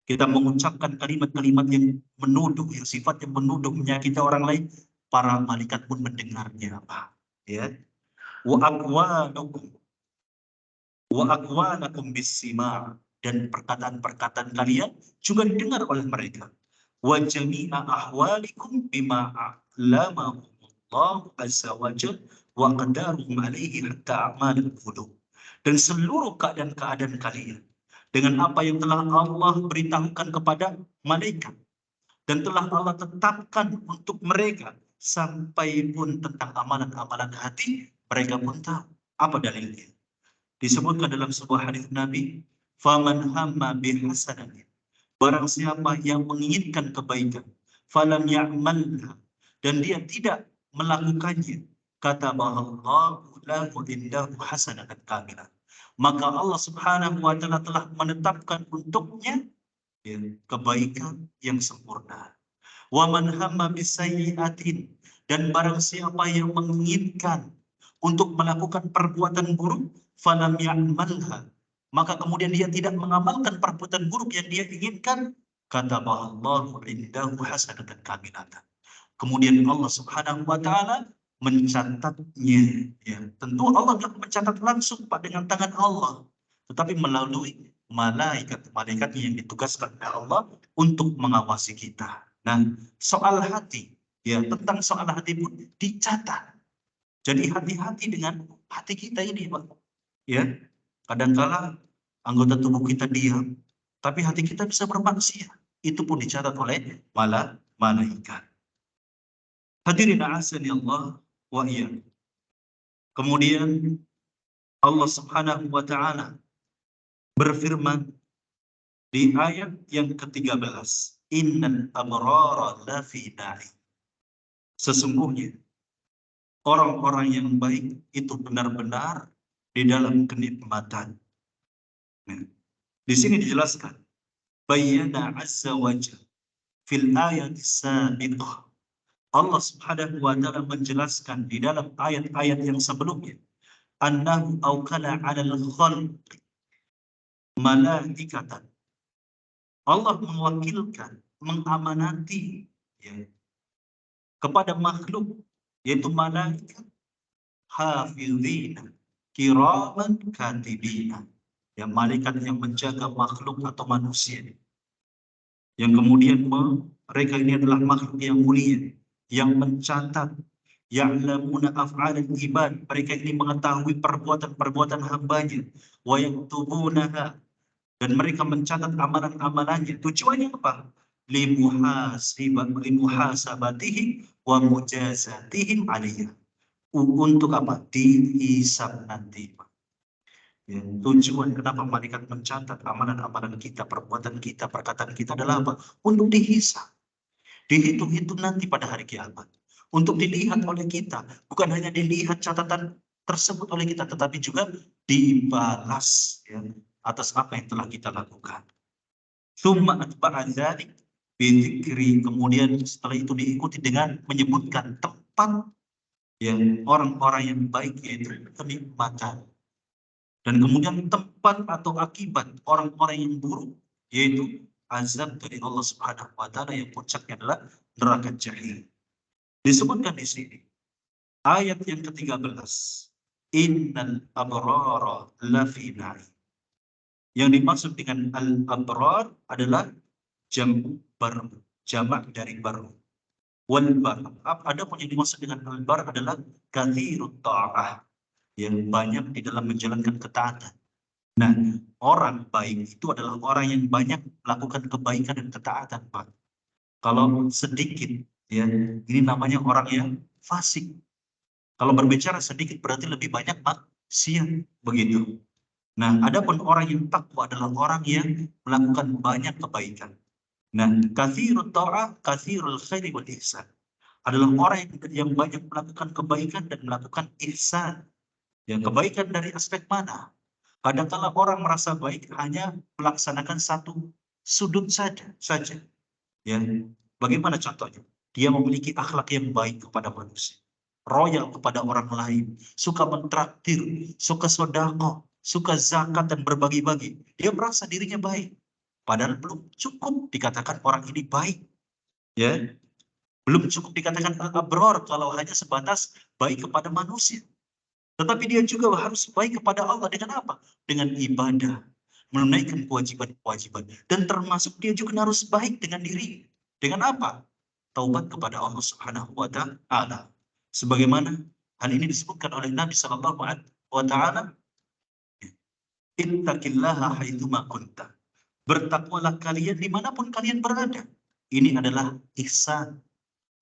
Kita mengucapkan kalimat-kalimat yang menuduh, yang sifatnya menuduh, menyakiti orang lain, para malaikat pun mendengarnya, Pak. Ya. Wa aqwalakum bis-sima', dan perkataan-perkataan kalian juga didengar oleh mereka. Wa jami'a ahwalikum bima a'lamahumullah azza wa jalla wa qadaruhum alaihi hatta a'malul qulub. Dan seluruh keadaan-keadaan kalian dengan apa yang telah Allah beritahukan kepada malaikat dan telah Allah tetapkan untuk mereka, sampai pun tentang amalan-amalan hati mereka pun tahu. Apa dalilnya? Disebutkan dalam sebuah hadis Nabi, faman hamma bihasanatin, barang siapa yang menginginkan kebaikan, falam ya'malha, dan dia tidak melakukannya, kata Allahu lahu indahu hasanatan kamilah, maka Allah Subhanahu wa taala telah menetapkan untuknya, ya, kebaikan yang sempurna. Wa man hamma bisayyi'atin, dan barang siapa yang menginginkan untuk melakukan perbuatan buruk, falam ya'malha, maka kemudian dia tidak mengamalkan perbuatan buruk yang dia inginkan, kata Allahu indahu hasanatan kamilatan, kemudian Allah Subhanahu wa taala mencatatnya, ya. Tentu Allah tidak mencatat langsung, Pak, dengan tangan Allah, tetapi melalui malaikat yang ditugaskan oleh Allah untuk mengawasi kita. Nah, soal hati, ya, tentang soal hati pun dicatat. Jadi hati-hati dengan hati kita ini, Pak. Ya, kadangkala anggota tubuh kita diam, tapi hati kita bisa bermaksiat. Itu pun dicatat oleh malaikat. Hadirin a'azani Allah wa iyyakum. Kemudian Allah Subhanahu wa taala berfirman di ayat yang ke-13, innal abrara lafi na'im. Sesungguhnya orang-orang yang baik itu benar-benar di dalam kenikmatan. Nah, di sini dijelaskan, bayyana azza wa jalla fil ayat sabiqah. Allah Subhanahu wa taala menjelaskan di dalam ayat-ayat yang sebelumnya, annahu awkala 'alal khalqi malaikatan. Allah mewakilkan, mengamanati, ya, kepada makhluk, yaitu malaikat, hafizina kiraman katibina, yang malaikat yang menjaga makhluk atau manusia, yang kemudian mereka ini adalah makhluk yang mulia, yang mencatat, ya'lamuna af'alal ibad, mereka ini mengetahui perbuatan-perbuatan hambanya, wa yaktubunaha, dan mereka mencatat amalan-amalannya. Tujuannya apa? Limuhasabatihi wa mujazatihim alaiha. Untuk apa? Dihisab nanti. Ya, tujuan kenapa malaikat mencatat amalan-amalan kita, perbuatan kita, perkataan kita adalah apa? Untuk dihisab. Dihitung-hitung nanti pada hari kiamat. Untuk dilihat oleh kita. Bukan hanya dilihat catatan tersebut oleh kita, tetapi juga dibalas, ya, atas apa yang telah kita lakukan. Tsumma atba'a dzalik bidzikri, kemudian setelah itu diikuti dengan menyebutkan tempat ya orang-orang yang baik, yaitu kenikmatan, dan kemudian tempat atau akibat orang-orang yang buruk, yaitu azab dari Allah Subhanahu wa taala yang puncaknya adalah neraka jahim. Disebutkan di sini ayat yang ke-13, innal abrara lafi na'im. Yang dimaksud dengan al-abrar adalah jamak dari baru. Wal bar, ada pun yang dimaksud dengan al-bar adalah kathirut ta'ah, yang banyak di dalam menjalankan ketaatan. Nah, orang baik itu adalah orang yang banyak melakukan kebaikan dan ketaatan, Pak. Kalau sedikit, ya, ini namanya orang yang fasik. Kalau berbicara sedikit berarti lebih banyak maksiat, begitu. Nah, adapun orang yang takwa adalah orang yang melakukan banyak kebaikan. Nah, kathirut ta'ah, kathirul khairi wal ihsan, adalah orang yang banyak melakukan kebaikan dan melakukan ihsan. Ya, kebaikan dari aspek mana? Kadang-kala orang merasa baik hanya melaksanakan satu sudut saja. Ya, bagaimana contohnya? Dia memiliki akhlak yang baik kepada manusia, royal kepada orang lain, suka mentraktir, suka sedekah, suka zakat dan berbagi-bagi. Dia merasa dirinya baik, padahal belum cukup dikatakan orang ini baik. Ya, belum cukup dikatakan al-abrar kalau hanya sebatas baik kepada manusia. Tetapi dia juga harus baik kepada Allah dengan apa? Dengan ibadah, menunaikan kewajiban-kewajiban. Dan termasuk dia juga harus baik dengan diri. Dengan apa? Taubat kepada Allah Subhanahu wa taala. Sebagaimana hal ini disebutkan oleh Nabi sallallahu alaihi wasallam, ittaqillaha haitsuma kunta. Bertakwalah kalian dimanapun kalian berada. Ini adalah ihsan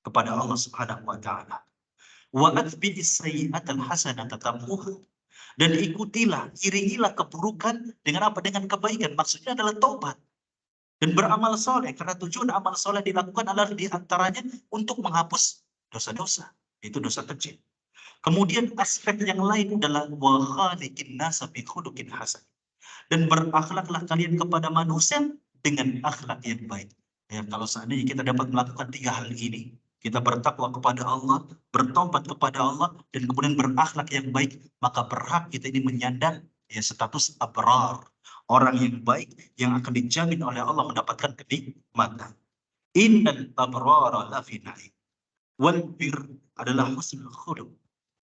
kepada Allah Subhanahu wa taala. Wa atbi'is sayyi'atal hasanata tamhuha, dan ikutilah, iringilah keburukan dengan apa? Dengan kebaikan. Maksudnya adalah taubat dan beramal soleh, karena tujuan amal soleh dilakukan adalah diantaranya untuk menghapus dosa-dosa, itu dosa kecil. Kemudian aspek yang lain adalah wa khaliqin nasa bi khuluqin hasan, dan berakhlaklah kalian kepada manusia dengan akhlak yang baik. Ya, kalau seandainya kita dapat melakukan 3 hal ini, kita bertakwa kepada Allah, bertobat kepada Allah, dan kemudian berakhlak yang baik, maka berhak kita ini menyandang ya status abrar, orang yang baik yang akan dijamin oleh Allah mendapatkan kenikmatan. Innal abrara lafi na'im. Wal bir adalah husnul khuluq.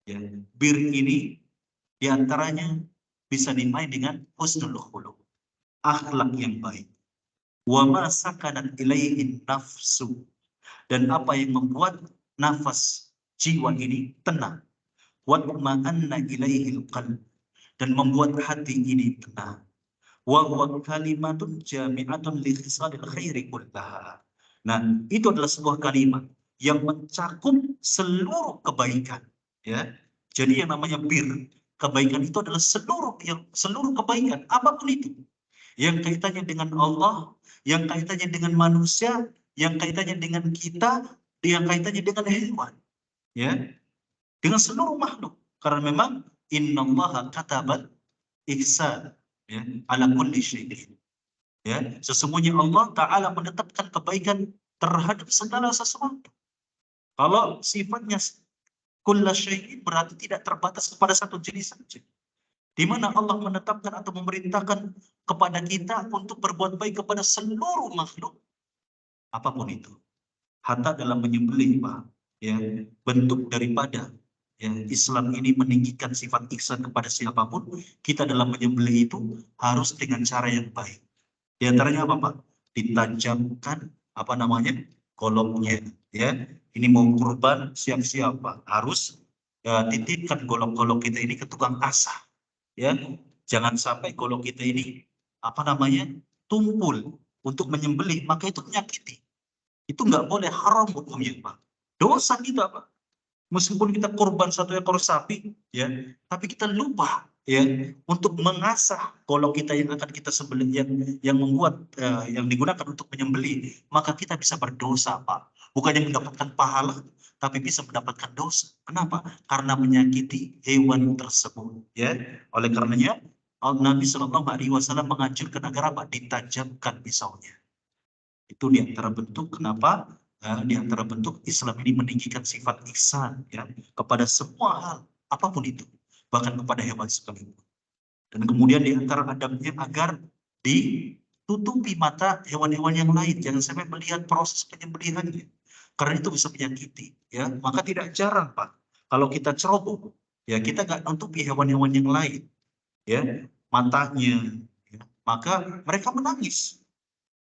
Ya, bir ini diantaranya bisa dimai dengan husnul khuluq, akhlak yang baik. Wa ma sakanat ilaihi nafsu, dan apa yang membuat nafas jiwa ini tenang. Wa ma'anna ilaihi qalb, dan membuat hati ini tenang. Wa huwa kalimatun jami'atun li khisalil khairi kullaha. Nah, itu adalah sebuah kalimat yang mencakup seluruh kebaikan, ya. Jadi yang namanya bir, kebaikan itu adalah seluruh kebaikan apapun itu, yang kaitannya dengan Allah, yang kaitannya dengan manusia, yang kaitannya dengan kita, yang kaitannya dengan hewan, ya, dengan seluruh makhluk. Karena memang innallaha katabal ihsan, ya, ala kulli syai'in. Ya, sesungguhnya Allah Ta'ala menetapkan kebaikan terhadap segala sesuatu. Kalau sifatnya kulla syai'in berarti tidak terbatas kepada satu jenis saja, di mana Allah menetapkan atau memerintahkan kepada kita untuk berbuat baik kepada seluruh makhluk, apapun itu. Hatta dalam menyembelih, Pak, ya, bentuk daripada ya, Islam ini meninggikan sifat ihsan kepada siapapun, kita dalam menyembelih itu harus dengan cara yang baik. Di antaranya apa, Pak? Ditajamkan apa namanya? Goloknya, ya. Ini mau kurban siap-siap, Pak. Harus titipkan golok-golok kita ini ke tukang asah, ya. Jangan sampai golok kita ini apa namanya? Tumpul untuk menyembelih, maka itu menyakiti. Itu nggak boleh, haram hukumnya, Pak. Dosa kita, Pak. Meskipun kita korban 1 ekor sapi, ya, tapi kita lupa ya untuk mengasah golok kita yang akan kita sembelih, yang membuat yang digunakan untuk menyembelih, maka kita bisa berdosa, Pak. Bukannya mendapatkan pahala, tapi bisa mendapatkan dosa. Kenapa? Karena menyakiti hewan tersebut, ya. Oleh karenanya Nabi Shallallahu Alaihi Wasallam menganjurkan agar apa? Ditajamkan pisaunya. Itu di antara bentuk kenapa di antara bentuk Islam ini meninggikan sifat ihsan ya kepada semua hal apapun itu, bahkan kepada hewan sekalipun. Dan kemudian di antara adabnya agar ditutupi mata hewan-hewan yang lain, jangan sampai melihat proses penyembelihannya, karena itu bisa menyakiti ya. Maka tidak jarang Pak, kalau kita ceroboh ya, kita nggak nutupi hewan-hewan yang lain ya matanya ya, maka mereka menangis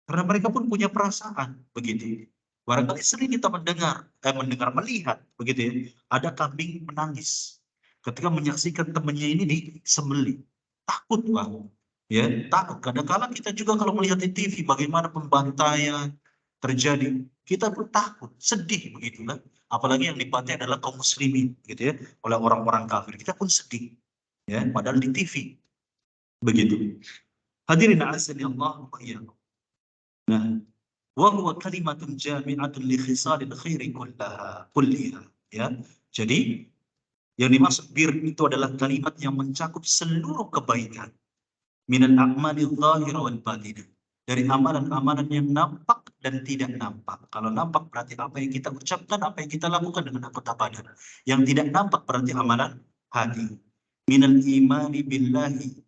karena mereka pun punya perasaan begitu. Barangkali sering kita melihat begitu ya, ada kambing menangis ketika menyaksikan temannya ini disembelih. Takut Pak. Ya, takut. Kadang-kala kita juga kalau melihat di TV bagaimana pembantaian terjadi, kita pun takut, sedih begitulah. Apalagi yang dibantai adalah kaum muslimin gitu ya, oleh orang-orang kafir. Kita pun sedih. Ya, padahal di TV begitu. Hadirin azza Allah wa iyyakum. Nah, wa huwa kalimatun jami'atun li khisalil khairi kulliha ya. Jadi yang dimaksud bir itu adalah kalimat yang mencakup seluruh kebaikan minal a'mali dhahira wal batinah, dari amalan-amalan yang nampak dan tidak nampak. Kalau nampak berarti apa yang kita ucapkan, apa yang kita lakukan dengan anggota badan. Yang tidak nampak berarti amalan hati. Minal imani billahi,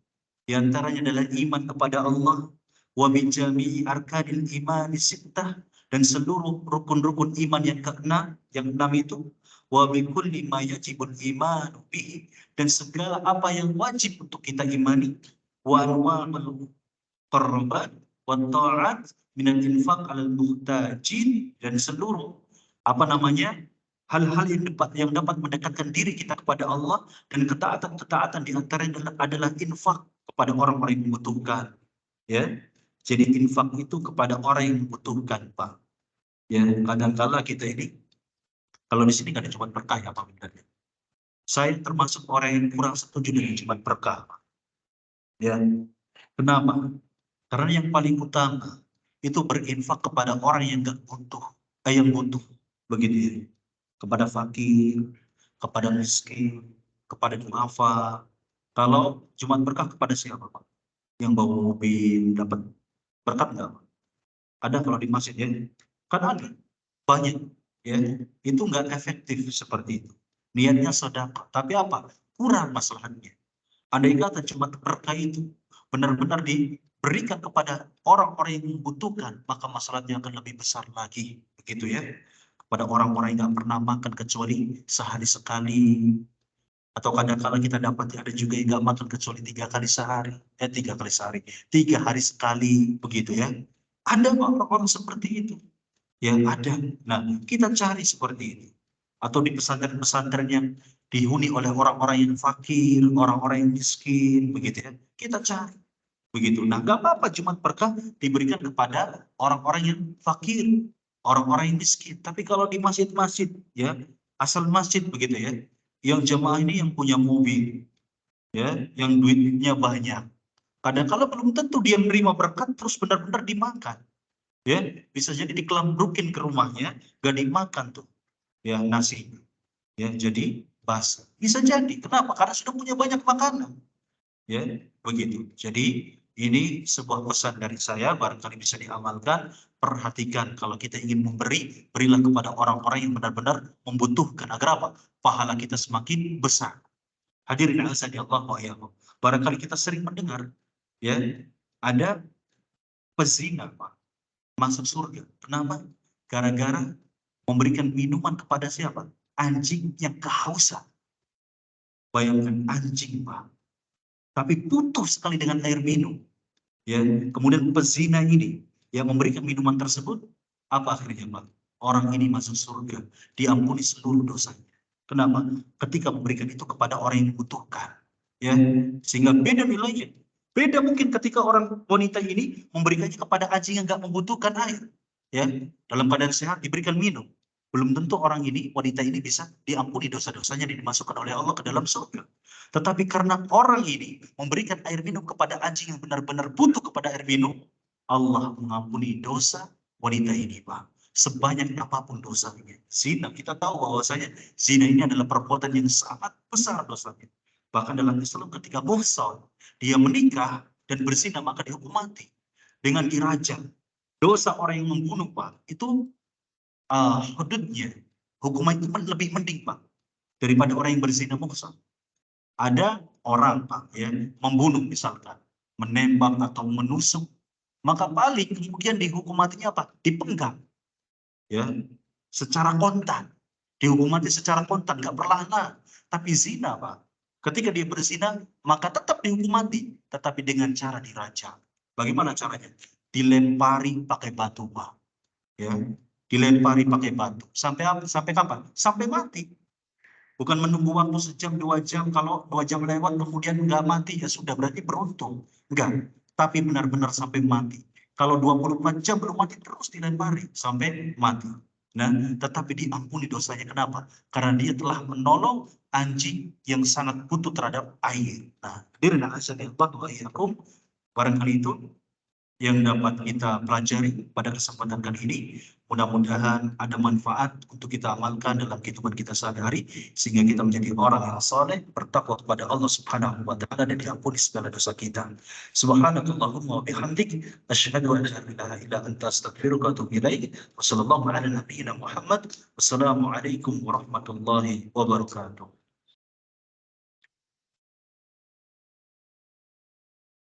di antaranya adalah iman kepada Allah, wa bi jami'i arkanil imani sittah, dan seluruh rukun-rukun iman yang keenam, yang enam itu, wa bi kulli ma yajibul imanu bihi, dan segala apa yang wajib untuk kita imani, wa anwa'ul qurbat wa ta'at minal infaq 'alal muhtajin, dan seluruh apa namanya hal-hal yang dapat mendekatkan diri kita kepada Allah, dan ketaatan-ketaatan di antaranya adalah infak kepada orang-orang yang membutuhkan ya. Jadi infak itu kepada orang yang membutuhkan Pak ya. Kadang-kala kita ini kalau di sini nggak ada cuma berkah ya Pak, benar. Saya termasuk orang yang kurang setuju dengan cuma berkah Pak. Ya, kenapa? Karena yang paling utama itu berinfak kepada orang yang nggak butuh, yang butuh begitu ya, kepada fakir, kepada miskin, kepada duafa. Kalau cuma berkah kepada siapa Pak? Yang bawa mobil dapat berkat nggak Pak? Ada kalau di masjid ya? Kan ada, banyak ya. Itu nggak efektif seperti itu. Niatnya sedekah, tapi apa? Kurang masalahnya. Andai kata cuma berkah itu benar-benar diberikan kepada orang-orang yang membutuhkan, maka masalahnya akan lebih besar lagi, begitu ya. Kepada orang-orang yang nggak pernah makan kecuali sehari sekali, atau kadang-kala kita dapat ada juga yang nggak makan kecuali 3 kali sehari, 3 kali sehari, 3 hari sekali, begitu ya. Ada orang-orang seperti itu, yang ada. Nah, kita cari seperti itu. Atau di pesantren-pesantren yang dihuni oleh orang-orang yang fakir, orang-orang yang miskin, begitu ya. Kita cari. Begitu. Nah, nggak apa-apa cuma berkah diberikan kepada orang-orang yang fakir, orang-orang yang miskin. Tapi kalau di masjid-masjid, ya, asal masjid begitu ya, yang jemaah ini yang punya mobil, ya, yang duitnya banyak. Kadang kalau belum tentu dia menerima berkat terus benar-benar dimakan. Ya, bisa jadi dikelambrukin ke rumahnya, gak dimakan tuh, ya nasi. Ya, jadi basi. Bisa jadi. Kenapa? Karena sudah punya banyak makanan. Ya, begitu. Jadi ini sebuah pesan dari saya, barangkali bisa diamalkan. Perhatikan kalau kita ingin memberi, berilah kepada orang-orang yang benar-benar membutuhkan, agar apa? Pahala kita semakin besar. Hadirin azza Allah wa iyyakum. Barangkali kita sering mendengar ya, ada pezina Pak masuk surga. Kenapa? Gara-gara memberikan minuman kepada siapa? Anjing yang kehausan. Bayangkan anjing Pak, tapi butuh sekali dengan air minum. Ya, kemudian pezina ini yang memberikan minuman tersebut, apa akhirnya Pak? Orang ini masuk surga, diampuni seluruh dosanya. Kenapa? Ketika memberikan itu kepada orang yang membutuhkan. Ya, sehingga beda nilainya. Beda mungkin ketika orang wanita ini memberikannya kepada anjing yang nggak membutuhkan air. Ya, dalam keadaan sehat diberikan minum. Belum tentu orang ini, wanita ini bisa diampuni dosa-dosanya dan dimasukkan oleh Allah ke dalam surga. Tetapi karena orang ini memberikan air minum kepada anjing yang benar-benar butuh kepada air minum, Allah mengampuni dosa wanita ini, Pak. Sebanyak apapun dosanya. Zina, kita tahu bahwasanya zina ini adalah perbuatan yang sangat besar dosanya. Bahkan dalam Islam ketika muhsan, dia menikah dan berzina maka dihukum mati dengan dirajam. Dosa orang yang membunuh, Pak, itu hududnya, hukuman itu lebih mending, Pak, daripada orang yang berzina muhsan. Ada orang, Pak, ya, membunuh misalkan, menembak atau menusuk, maka paling kemudian dihukum matinya apa? Dipenggal, ya, secara kontan. Dihukum mati secara kontan, nggak perlahan. Tapi zina, Pak, ketika dia berzina, maka tetap dihukum mati, tetapi dengan cara dirajam. Bagaimana caranya? Dilempari pakai batu, Pak. Ya, dilempari pakai batu. Sampai apa? Sampai kapan? Sampai mati. Bukan menunggu waktu sejam, 2 jam. Kalau 2 jam lewat kemudian nggak mati, ya sudah berarti beruntung. Enggak. Tapi benar-benar sampai mati. Kalau 24 jam belum mati, terus dilempari sampai mati. Nah, tetapi diampuni dosanya. Kenapa? Karena dia telah menolong anjing yang sangat butuh terhadap air. Nah, hadirin azan Allah wa iyyakum, barangkali itu yang dapat kita pelajari pada kesempatan kali ini. Mudah-mudahan ada manfaat untuk kita amalkan dalam kehidupan kita sehari-hari, sehingga kita menjadi orang yang saleh, bertakwa kepada Allah Subhanahu wa taala, dan diampuni segala dosa kita. Subhanakallahumma wa bihamdik, asyhadu an la ilaha illa anta, astaghfiruka wa atubu ilaik. Wassallallahu ala nabiyyina Muhammad. Wassalamualaikum warahmatullahi wabarakatuh.